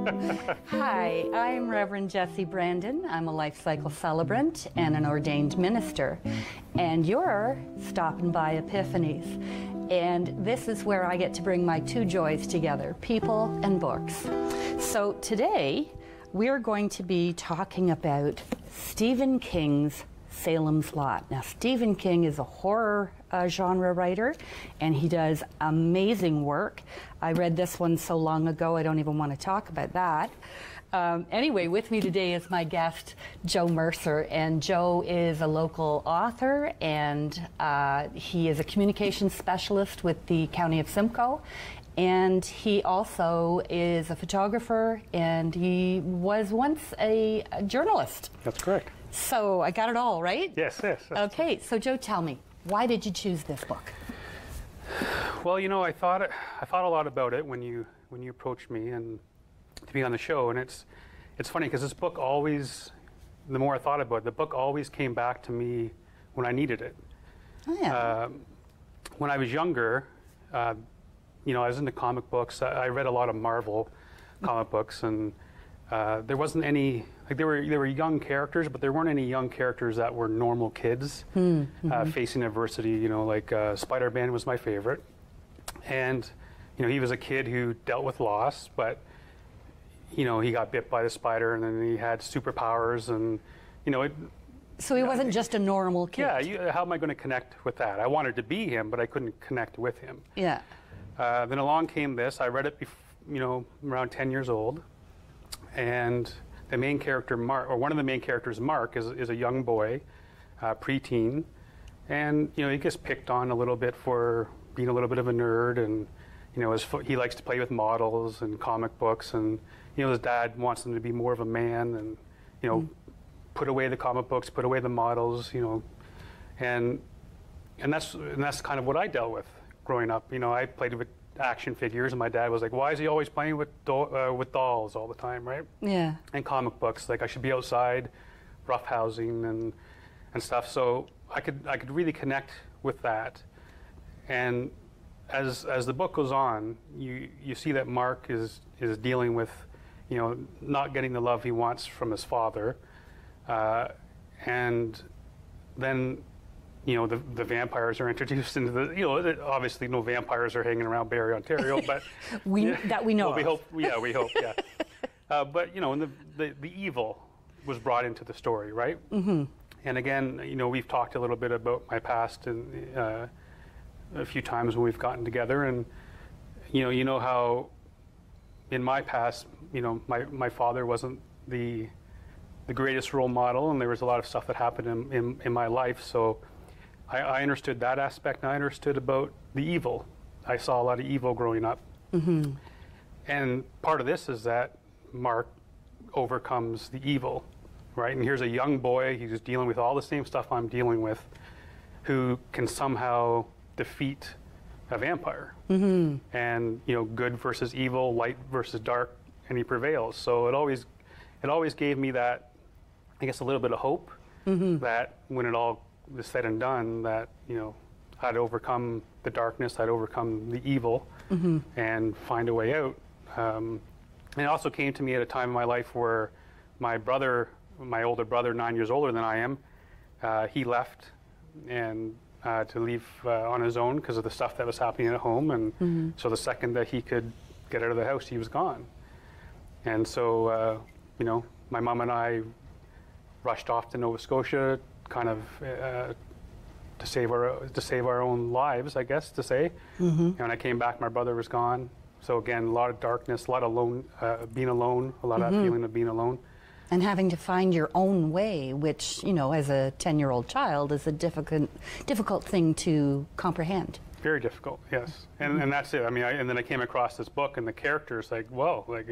Hi, I'm Rev.Jessie Brandon. I'm a life cycle celebrant and an ordained minister. And you're stopping by Epiphanies. And this is where I get to bring my two joys together, people and books. So today, we're going to be talking about Stephen King's Salem's Lot. Now, Stephen King is a horror genre writer, and he does amazing work. I read this one so long ago, I don't even want to talk about that. Anyway, with me today is my guest, Joe Mercer, and Joe is a local author, and he is a communications specialist with the County of Simcoe, and he also is a photographer, and he was once a journalist. That's correct. So I got it all, right? Yes. Okay, so Joe, tell me, why did you choose this book? Well, you know, I thought a lot about it when you approached me and to be on the show, and it's funny because this book always, the more I thought about it, the book always came back to me when I needed it. Oh, yeah. When I was younger, you know, I was into comic books. I read a lot of Marvel comic books, and there wasn't any, like there were young characters, but there weren't any young characters that were normal kids facing adversity. You know, like Spider-Man was my favorite, and you know, he was a kid who dealt with loss, but you know, he got bit by the spider, and then he had superpowers, and you know, so he wasn't just a normal kid. Yeah, how am I going to connect with that? I wanted to be him, but I couldn't connect with him. Yeah. Then along came this. I read it, you know, around 10 years old. And the main character, Mark, or one of the main characters, Mark, is a young boy, preteen, and you know, he gets picked on a little bit for being a little bit of a nerd, and you know, he likes to play with models and comic books, and you know, his dad wants him to be more of a man, and you know, put away the comic books, put away the models, you know, and that's kind of what I dealt with growing up. You know, I played with action figures, and my dad was like, why is he always playing with dolls all the time, right? Yeah. And comic books, like I should be outside roughhousing and stuff. So I could really connect with that. And as the book goes on, you see that Mark is dealing with, you know, not getting the love he wants from his father, and then you know, the vampires are introduced into the, you know, obviously no vampires are hanging around Barrie, Ontario, but that we know. Well, we hope, yeah. But you know, and the evil was brought into the story, right? Mm-hmm. And again, you know, we've talked a little bit about my past and a few times when we've gotten together, and you know how in my past, you know, my father wasn't the greatest role model, and there was a lot of stuff that happened in my life, so I understood that aspect, and I understood about the evil. I saw a lot of evil growing up. Mm-hmm. And part of this is that Mark overcomes the evil, right? And here's a young boy, he's dealing with all the same stuff I'm dealing with, who can somehow defeat a vampire. Mm-hmm. And, you know, good versus evil, light versus dark, and he prevails. So it always gave me that, I guess, a little bit of hope, that when it all was said and done, that, you know, I'd overcome the darkness, I'd overcome the evil, and find a way out. And it also came to me at a time in my life where my older brother, 9 years older than I am, he left and to leave on his own because of the stuff that was happening at home, and so the second that he could get out of the house, he was gone. And so, you know, my mom and I rushed off to Nova Scotia, kind of to save our own lives, I guess to say. And when I came back, my brother was gone. So again, a lot of darkness, a lot of being alone, a lot of that feeling of being alone. And having to find your own way, which, you know, as a 10-year-old child is a difficult thing to comprehend. Very difficult, yes. And that's it. I mean, and then I came across this book, and the characters, like, whoa, like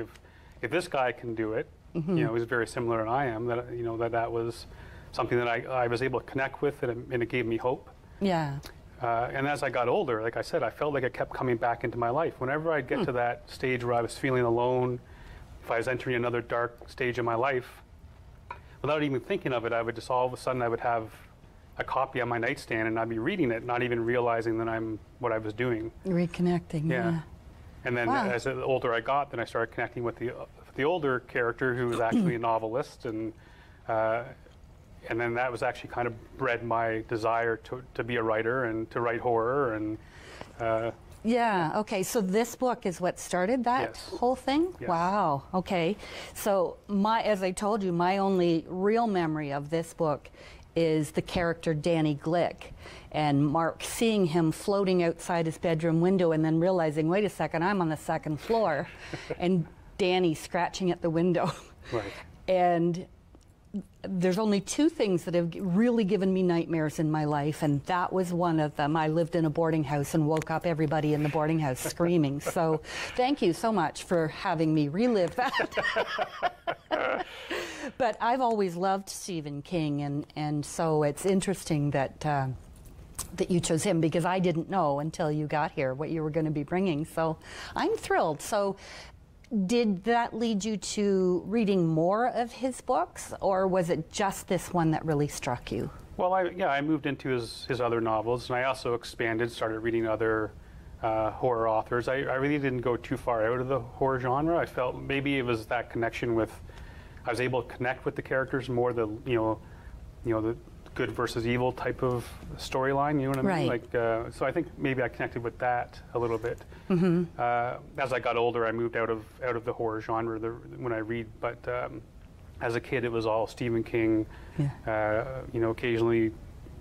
if this guy can do it, you know, he's very similar to I am, that, you know, that was something that I was able to connect with, and it gave me hope. Yeah. And as I got older, like I said, I felt like it kept coming back into my life. Whenever I'd get to that stage where I was feeling alone, if I was entering another dark stage of my life, without even thinking of it, I would just all of a sudden I would have a copy on my nightstand, and I'd be reading it, not even realizing that what I was doing. Reconnecting, yeah. And then as the older I got, then I started connecting with the the older character who was actually a novelist, and then that was actually kind of bred my desire to be a writer and to write horror. And yeah, okay, so this book is what started that whole thing? Yes. Wow, okay. So as I told you, my only real memory of this book is the character Danny Glick, and Mark seeing him floating outside his bedroom window and then realizing, wait a second, I'm on the second floor, and Danny scratching at the window. Right. And there's only two things that have really given me nightmares in my life, and that was one of them. I lived in a boarding house and woke up everybody in the boarding house screaming. So thank you so much for having me relive that. But I've always loved Stephen King, and so it's interesting that that you chose him, because I didn't know until you got here what you were going to be bringing. So I'm thrilled. So did that lead you to reading more of his books, or was it just this one that really struck you? Well, I moved into his other novels, and I also expanded, started reading other horror authors. I really didn't go too far out of the horror genre. I felt maybe it was that connection with, I was able to connect with the characters more, the good versus evil type of storyline, you know what I mean? Right. Like, so I think maybe I connected with that a little bit. Mm-hmm. As I got older, I moved out of the horror genre when I read, but as a kid, it was all Stephen King. Yeah. Occasionally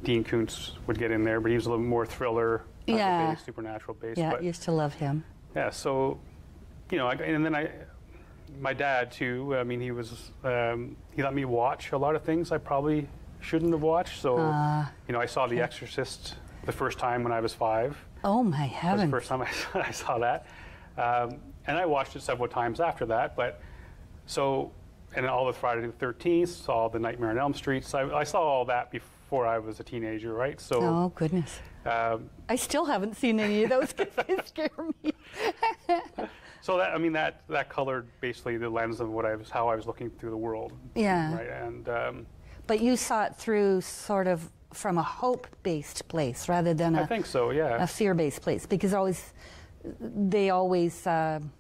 Dean Koontz would get in there, but he was a little more thriller based, supernatural based. Yeah, but, I used to love him. Yeah, so, and then my dad too, I mean, he let me watch a lot of things I probably shouldn't have watched. So, I saw The Exorcist the first time when I was 5. Oh my heavens. That was the first time I saw that. And I watched it several times after that. And all the Friday the 13th, saw the Nightmare on Elm Street. So I saw all that before I was a teenager, right? So. Oh goodness. I still haven't seen any of those because they scare me. So that colored basically the lens of how I was looking through the world. Yeah. Right. And. But you saw it through sort of from a hope-based place rather than I think so, yeah. a fear-based place, because they always, given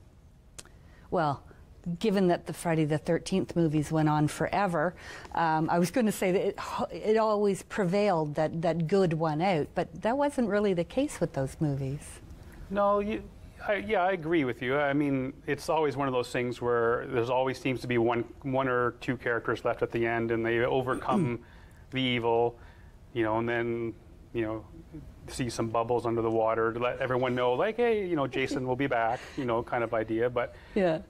that the Friday the 13th movies went on forever, I was going to say that it always prevailed that good won out, but that wasn't really the case with those movies. No, I agree with you. I mean, it's always one of those things where there's always seems to be one or two characters left at the end, and they overcome the evil, and then, see some bubbles under the water to let everyone know, like, hey, Jason will be back, kind of idea. But yeah,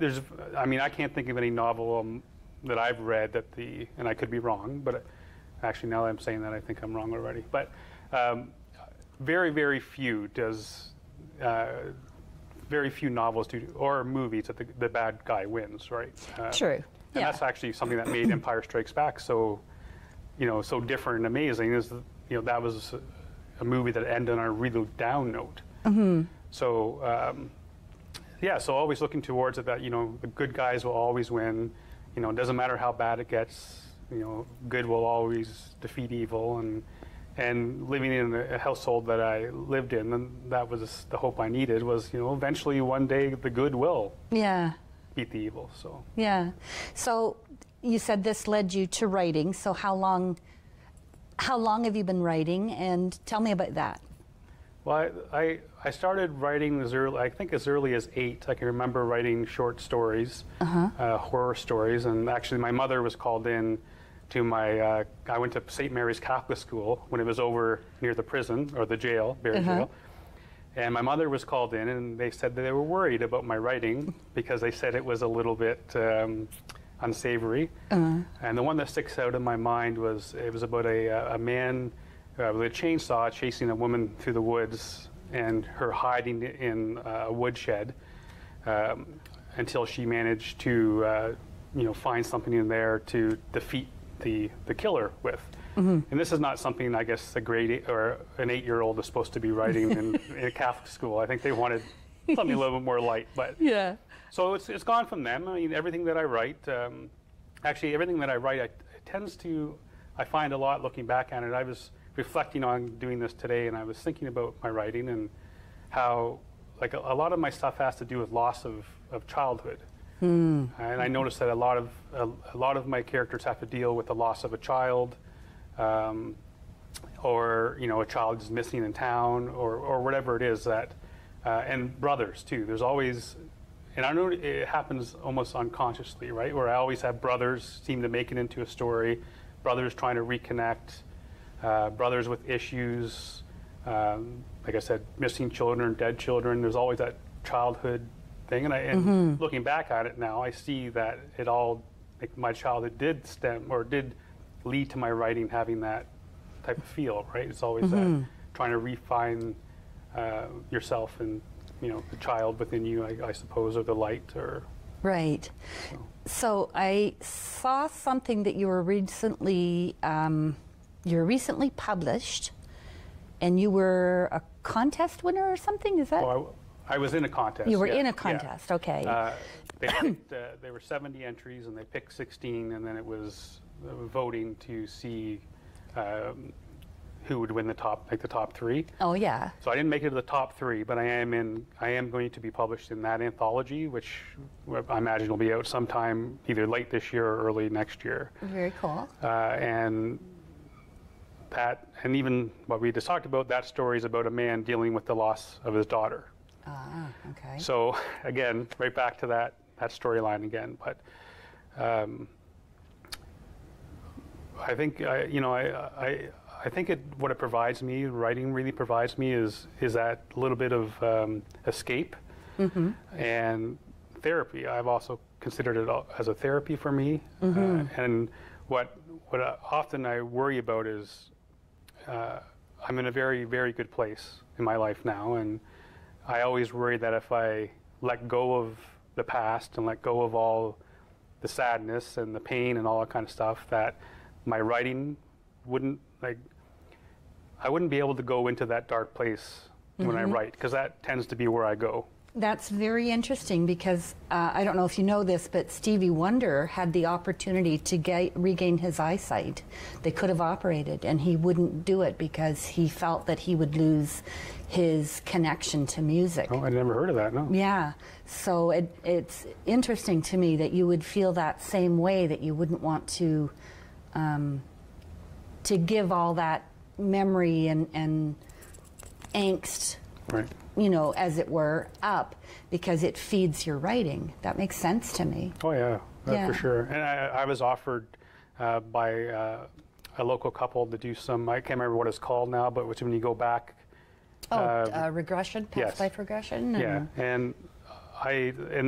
I can't think of any novel that I've read and I could be wrong, but actually now that I'm saying that, I think I'm wrong already. But very, very few very few novels or movies that the bad guy wins, right? True. And that's actually something that made Empire Strikes Back so different and amazing. Is that was a movie that ended on a really down note. Mm-hmm. So so always looking towards it that the good guys will always win. It doesn't matter how bad it gets. Good will always defeat evil, and living in a household that I lived in, and that was the hope I needed, was, eventually one day the good will beat the evil. So. Yeah. So you said this led you to writing. So how long have you been writing, and tell me about that? Well, I started writing as early as 8. I can remember writing short stories, horror stories, and actually my mother was called in to I went to St. Mary's Catholic School when it was over near the prison, or the jail, Barry Jail. And my mother was called in, and they said that they were worried about my writing because they said it was a little bit unsavory. And the one that sticks out in my mind was, it was about a man with a chainsaw chasing a woman through the woods, and her hiding in a woodshed until she managed to find something in there to defeat the killer with. And this is not something, I guess, an 8-year-old is supposed to be writing in a Catholic school. I think they wanted something a little bit more light. But yeah. So it's gone from them. I mean, everything that I write, I find a lot looking back at it. I was reflecting on doing this today, and I was thinking about my writing and how, like, a lot of my stuff has to do with loss of childhood. And I noticed that a lot of my characters have to deal with the loss of a child, or a child is missing in town, or whatever it is that, and brothers too. There's always, and I know it happens almost unconsciously, right? Where I always have brothers seem to make it into a story, brothers trying to reconnect, brothers with issues, like I said, missing children, dead children. There's always that childhood thing, and looking back at it now, I see that it all, like my childhood did stem or did lead to my writing having that type of feel, right? It's always that trying to refine yourself and the child within you, I suppose, or the light, or right. So I saw something that you were recently published, and you were a contest winner or something. Is that? Well, I was in a contest. You were in a contest. Yeah. Okay. There were 70 entries, and they picked 16, and then it was voting to see who would win the top 3. Oh yeah. So I didn't make it to the top 3, but I am going to be published in that anthology, which I imagine will be out sometime either late this year or early next year. Very cool. And even what we just talked about, that story is about a man dealing with the loss of his daughter. Ah, okay. So again, right back to that storyline again. But I think I think what it provides me, writing really provides me, is that little bit of escape and therapy. I've also considered it as a therapy for me. And what often I worry about is I'm in a very, very good place in my life now, and I always worry that if I let go of the past and let go of all the sadness and the pain and all that kind of stuff, that my writing I wouldn't be able to go into that dark place when I write, because that tends to be where I go. That's very interesting, because I don't know if you know this, but Stevie Wonder had the opportunity to regain his eyesight. They could have operated, and he wouldn't do it because he felt that he would lose his connection to music. Oh, I never heard of that, no. Yeah, so it's interesting to me that you would feel that same way, that you wouldn't want to give all that memory and angst, right, as it were, up, because it feeds your writing. That makes sense to me. Oh yeah, for sure. And I was offered by a local couple to do some, I can't remember what it's called now, but which when you go back. Regression, past life regression. Yeah, and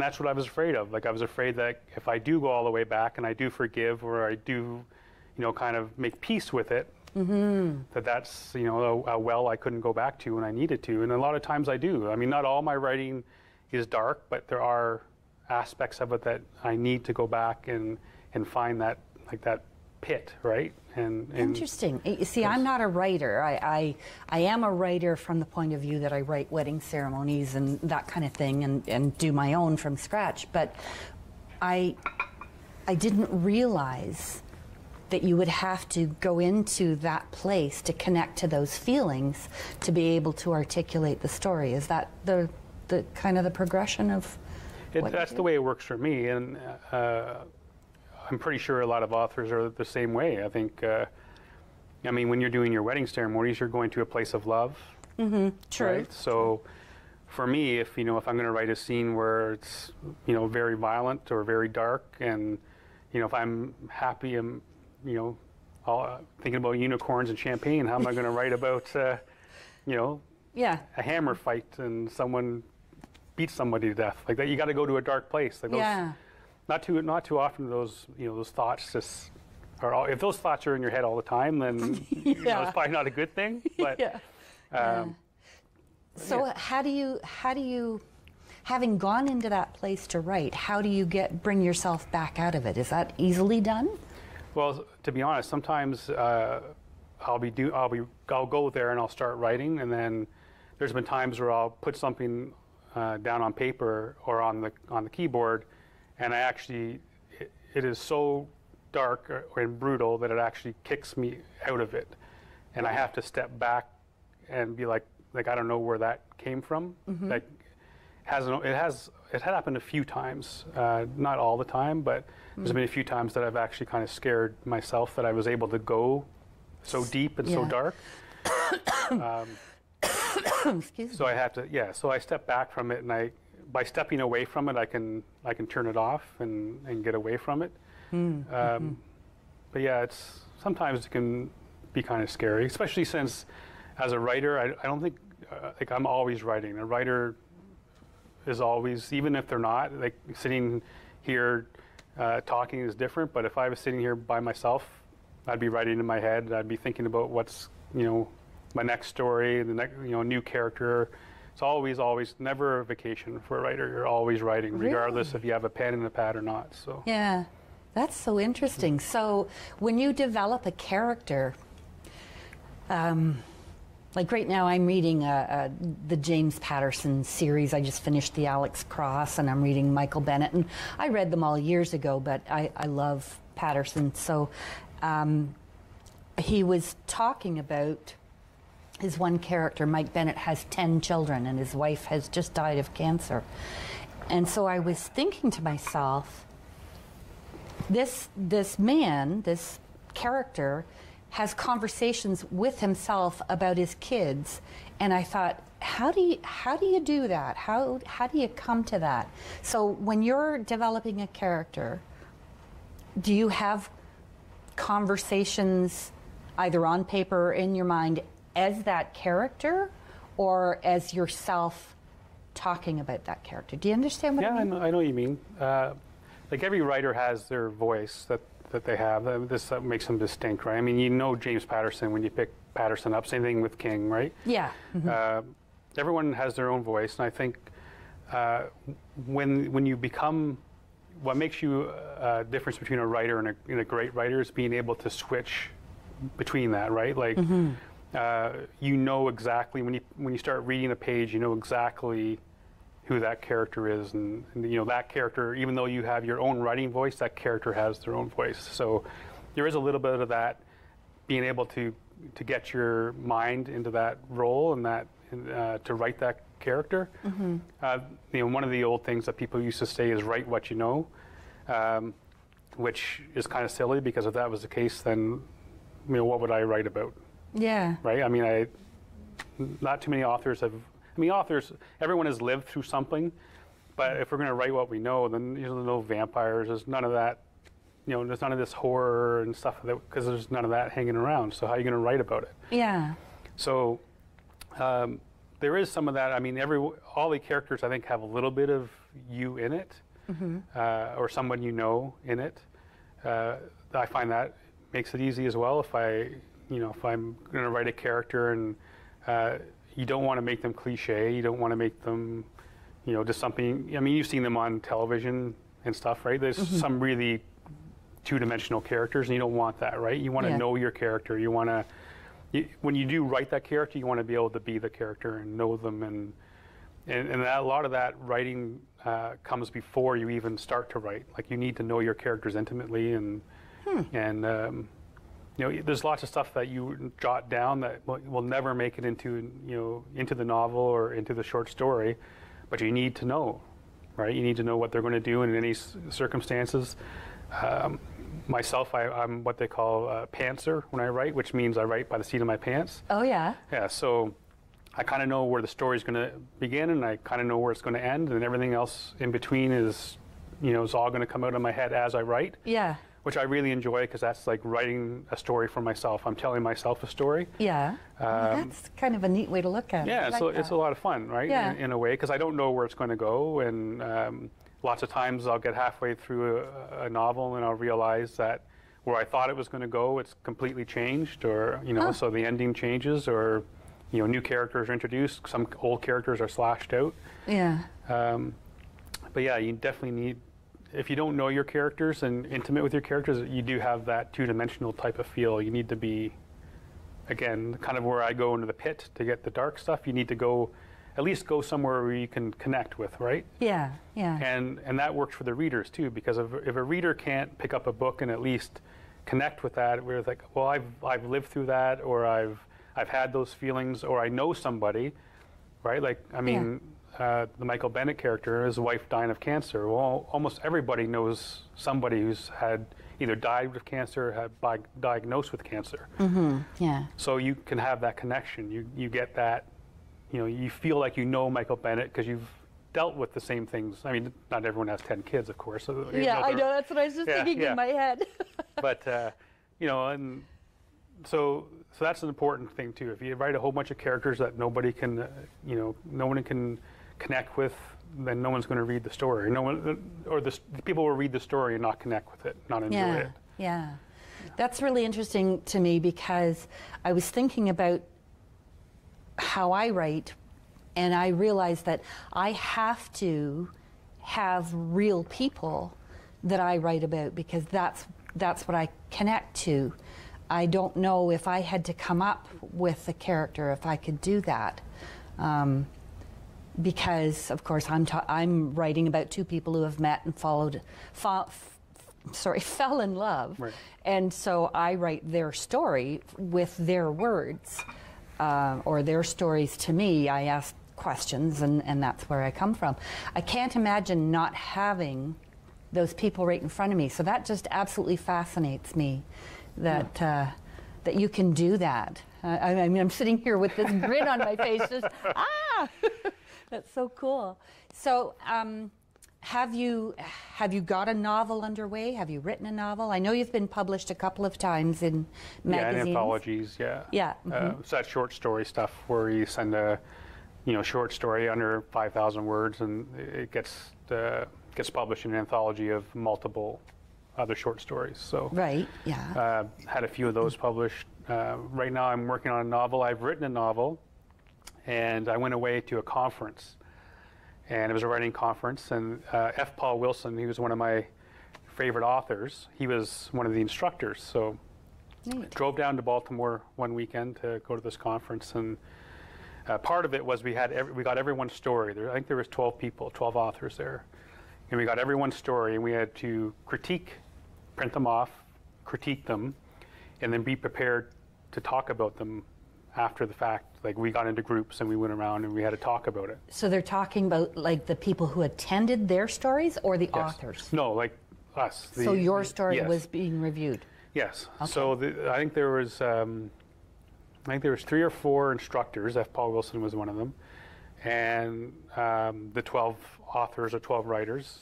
that's what I was afraid of. Like, I was afraid that if I do go all the way back and I do forgive, or I do, kind of make peace with it, that's a well I couldn't go back to when I needed to. And a lot of times I do. I mean, not all my writing is dark, but there are aspects of it that I need to go back and find that pit, right? And interesting. You see, I'm not a writer. I am a writer from the point of view that I write wedding ceremonies and that kind of thing, and do my own from scratch. But I didn't realize that you would have to go into that place to connect to those feelings to be able to articulate the story. Is that the kind of the progression of that's the way it works for me, and I'm pretty sure a lot of authors are the same way. I think, I mean, when you're doing your wedding ceremonies, you're going to a place of love. True. Right? So for me, if I'm going to write a scene where it's, very violent or very dark, and, if I'm happy and, thinking about unicorns and champagne, how am I going to write about, a hammer fight and someone beats somebody to death? Like that, you got to go to a dark place. Like those, not too often those thoughts just are. If those thoughts are in your head all the time, then it's probably not a good thing. But so how do you, having gone into that place to write, how do you bring yourself back out of it? Is that easily done? Well, to be honest, sometimes I'll go there and I'll start writing, and then there's been times where I'll put something down on paper or on the keyboard, and it is so dark and brutal that it actually kicks me out of it, and I have to step back and be like I don't know where that came from. Like it it had happened a few times, not all the time, but there's been a few times that I've actually kind of scared myself that I was able to go so deep and so dark. Excuse me. So I have to, so I step back from it, and by stepping away from it, I can turn it off and get away from it. But yeah, sometimes it can be kind of scary, especially since as a writer, I don't think, like I'm always writing. A writer is always, even if they're not, like sitting here talking is different, but if I was sitting here by myself, I'd be writing in my head, I'd be thinking about what's, my next story, the next, new character. It's always, never a vacation for a writer. You're always writing, regardless if you have a pen and a pad or not. So yeah, that's so interesting. So when you develop a character, like right now I'm reading the James Patterson series. I just finished the Alex Cross, and I'm reading Michael Bennett. And I read them all years ago, but I love Patterson. So he was talking about his one character, Mike Bennett, has 10 children, and his wife has just died of cancer. And so I was thinking to myself, this man, this character, has conversations with himself about his kids, and I thought, how do you do that? How do you come to that? So when you're developing a character, do you have conversations either on paper or in your mind as that character, or as yourself talking about that character? Do you understand what I mean? Yeah, I know what you mean. Like every writer has their voice that they have. This makes them distinct, right? I mean, James Patterson when you pick Patterson up. Same thing with King, right? Yeah. Everyone has their own voice, and I think when you become, what makes you a difference between a writer and a great writer is being able to switch between that, right? Like, exactly when you start reading a page, exactly who that character is, and that character, even though you have your own writing voice, that character has their own voice. So there is a little bit of that, being able to get your mind into that role and that to write that character. One of the old things that people used to say is write what you know, which is kind of silly, because if that was the case, then what would I write about? Yeah. Right? I mean, not too many authors have. Authors, everyone has lived through something, but if we're going to write what we know, then there's no vampires, there's none of that, there's none of this horror and stuff, because there's none of that hanging around. So how are you going to write about it? Yeah. So there is some of that. I mean, all the characters, I think, have a little bit of you in it, or someone in it. I find that makes it easy as well. If I'm going to write a character and you don't want to make them cliche. You don't want to make them, just something. I mean, you've seen them on television and stuff, right? There's some really two-dimensional characters, and you don't want that, right? You want to know your character. You want to, when you do write that character, you want to be able to be the character and know them, and a lot of that writing comes before you even start to write. Like, you need to know your characters intimately, and there's lots of stuff that you jot down that will never make it into the novel or into the short story, but you need to know, right? You need to know what they're going to do in any circumstances. Myself, I'm what they call a pantser when I write, which means I write by the seat of my pants. Oh, yeah? Yeah, so I kind of know where the story's going to begin, and I kind of know where it's going to end, and everything else in between is all going to come out of my head as I write. Yeah. Which I really enjoy, because that's like writing a story for myself. I'm telling myself a story. Yeah. That's kind of a neat way to look at it. Yeah, so it's a lot of fun, right? Yeah. In a way, because I don't know where it's going to go, and lots of times I'll get halfway through a novel and I'll realize that where I thought it was going to go, it's completely changed, or so the ending changes, or new characters are introduced. Some old characters are slashed out. Yeah. But yeah, you definitely need. If you don't know your characters and intimate with your characters, you do have that two-dimensional type of feel. You need to be, again, kind of where I go into the pit to get the dark stuff. You need to at least go somewhere where you can connect with, right? Yeah, yeah. And that works for the readers too, because if a reader can't pick up a book and at least connect with that, where it's like, well, I've lived through that, or I've had those feelings, or I know somebody, right? Like, I mean, the Michael Bennett character, his wife dying of cancer. Well, almost everybody knows somebody who's had either died of cancer, or had diagnosed with cancer. Yeah. So you can have that connection. You get that, you feel like you know Michael Bennett because you've dealt with the same things. I mean, not everyone has 10 kids, of course. So, yeah, I know. That's what I was just thinking in my head. But, and so that's an important thing too. If you write a whole bunch of characters that nobody can, no one can connect with, then no one's going to read the story. No one, or the people will read the story and not connect with it, not enjoy it. Yeah. That's really interesting to me because I was thinking about how I write, and I realized that I have to have real people that I write about because that's what I connect to. I don't know if I had to come up with a character, if I could do that. Because, of course, I'm writing about two people who have met and fell in love. Right. And so I write their story with their words, or their stories to me. I ask questions, and that's where I come from. I can't imagine not having those people right in front of me. So that just absolutely fascinates me, that that you can do that. I mean, I'm sitting here with this grin on my face, just, That's so cool. So, have you got a novel underway? Have you written a novel? I know you've been published a couple of times in magazines. Yeah, in anthologies. Yeah. Yeah. So that's short story stuff where you send a, short story under 5,000 words, and it gets published in an anthology of multiple other short stories. So. Right. Yeah. Had a few of those published. Right now, I'm working on a novel. I've written a novel. And I went away to a conference, and it was a writing conference, and F. Paul Wilson, he was one of my favorite authors. He was one of the instructors, so I drove down to Baltimore one weekend to go to this conference, and part of it was we got everyone's story. I think there was 12 authors there, and we got everyone's story, and we had to print them off, critique them, and then be prepared to talk about them after the fact. Like, we got into groups and we went around and we had to talk about it. So they're talking about like the people who attended their stories or the authors? No, like us. So your story was being reviewed? Yes. Okay. So I think there was 3 or 4 instructors. F. Paul Wilson was one of them, and the 12 authors or 12 writers.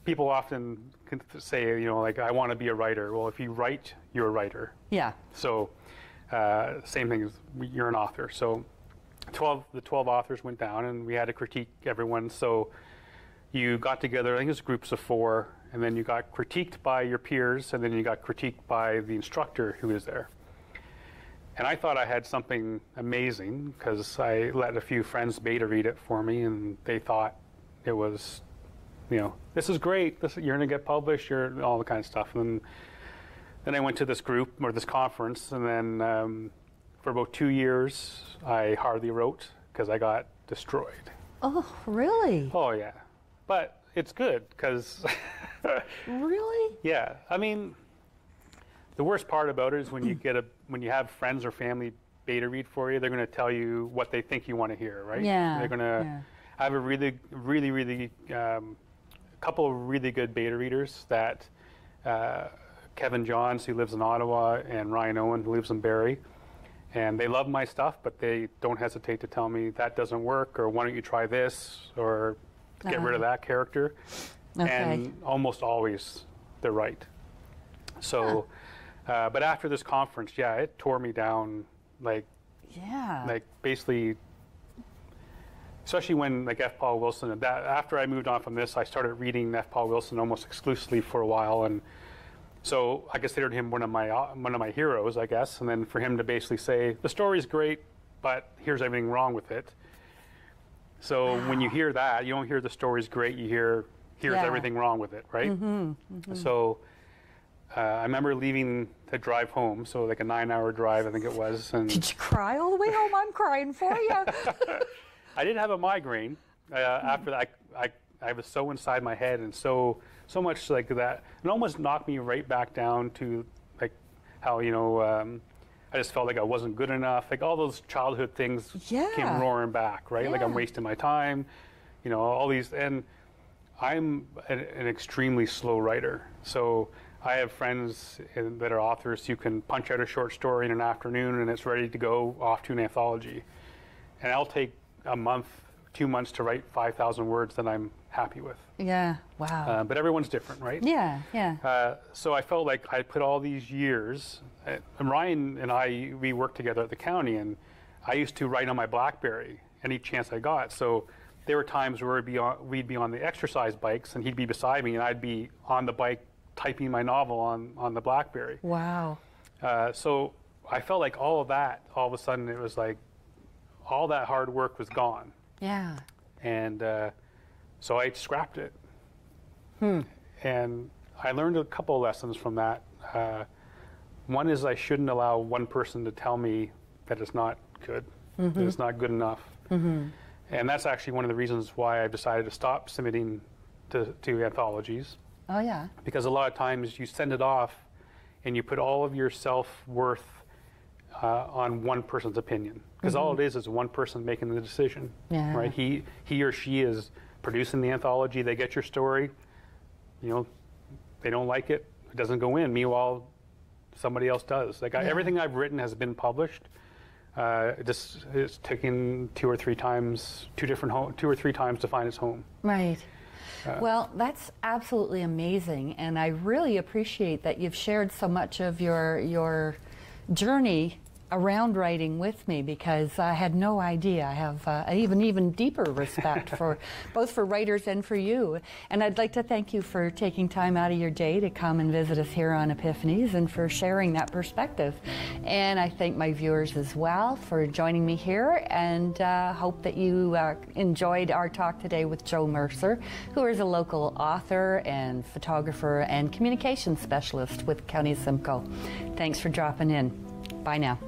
People often can say, like, I want to be a writer. Well, if you write, you're a writer. Yeah. So same thing as you're an author. So the 12 authors went down, and we had to critique everyone. So you got together, I think it was groups of 4, and then you got critiqued by your peers, and then you got critiqued by the instructor who was there. And I thought I had something amazing because I let a few friends beta read it for me, and they thought it was, this is great. You're going to get published. You're all the kind of stuff. And then I went to this group or this conference, and then for about 2 years, I hardly wrote because I got destroyed. Oh, really? Oh, yeah. But it's good because... Really? Yeah. I mean, the worst part about it is when you have friends or family beta read for you, they're going to tell you what they think you want to hear, right? Yeah. They're going to have a really couple of really good beta readers that Kevin Johns, who lives in Ottawa, and Ryan Owen, who lives in Barrie. And they love my stuff, but they don't hesitate to tell me that doesn't work, or why don't you try this, or get rid of that character. Okay. And almost always they're right. So, but after this conference, it tore me down, like basically, especially when like F. Paul Wilson, after I moved on from this, I started reading F. Paul Wilson almost exclusively for a while, and so I considered him one of my heroes, I guess. And then for him to basically say the story's great, but here's everything wrong with it. So when you hear that, you don't hear the story's great. You hear here's everything wrong with it, right? Mm-hmm, mm-hmm. So I remember leaving to drive home, so like a 9-hour drive, I think it was. And did you cry all the way home? I'm crying for you. I did have a migraine after that. I was so inside my head and so much like that. It almost knocked me right back down to like how, I I just felt like I wasn't good enough. Like all those childhood things came roaring back, right? Like I'm wasting my time, you know, all these. And I'm an extremely slow writer. So I have friends that are authors who can punch out a short story in an afternoon and it's ready to go off to an anthology. And I'll take a month, 2 months to write 5,000 words that I'm happy with. Yeah, wow. But everyone's different, right? Yeah, yeah. So I felt like I put all these years, and Ryan and I, we worked together at the county, and I used to write on my BlackBerry any chance I got. So there were times where we'd be on the exercise bikes, and he'd be beside me, and I'd be on the bike typing my novel on the BlackBerry. Wow. So I felt like all of that, all of a sudden, it was like all that hard work was gone. Yeah. And so I scrapped it. And I learned a couple of lessons from that. One is I shouldn't allow one person to tell me that it's not good, that it's not good enough. And that's actually one of the reasons why I've decided to stop submitting to anthologies. Oh, yeah. Because a lot of times you send it off and you put all of your self-worth on one person's opinion. Because all it is one person making the decision, right? He or she is producing the anthology, they get your story, you know, they don't like it, it doesn't go in. Meanwhile, somebody else does. Like everything I've written has been published. It's taken two or three times to find its home. Right. Well, that's absolutely amazing, and I really appreciate that you've shared so much of your journey around writing with me, because I had no idea. I have an even deeper respect for both for writers and for you. And I'd like to thank you for taking time out of your day to come and visit us here on Epiphanies and for sharing that perspective. And I thank my viewers as well for joining me here, and hope that you enjoyed our talk today with Joe Mercer, who is a local author and photographer and communications specialist with County Simcoe. Thanks for dropping in. Bye now.